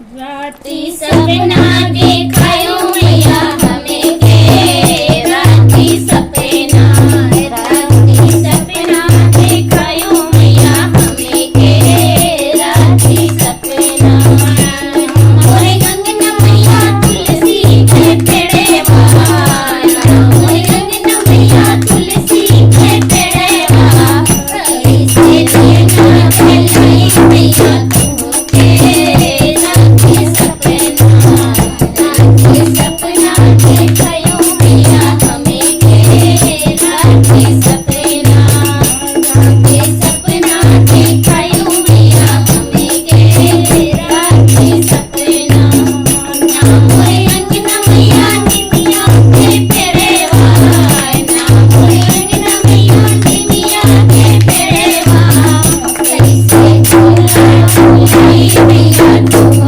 राती सपना देखायो मैया हमें के राती सपना देखायो मैया हमें के राती सपना मोरे गंगना मैया तुलसी के पेड़े मोरे गंगना मैया तुलसी के पेड़े से देना भलाई मैया तुमके राती सपना देखायो मैया हमें के राती सपना देखायो मैया हमें के राती सपना मोरे अंगना मैया निमिया के पेड़े मोरे अंगना मैया निमिया के पेड़े कैसे भलाई मैया तुम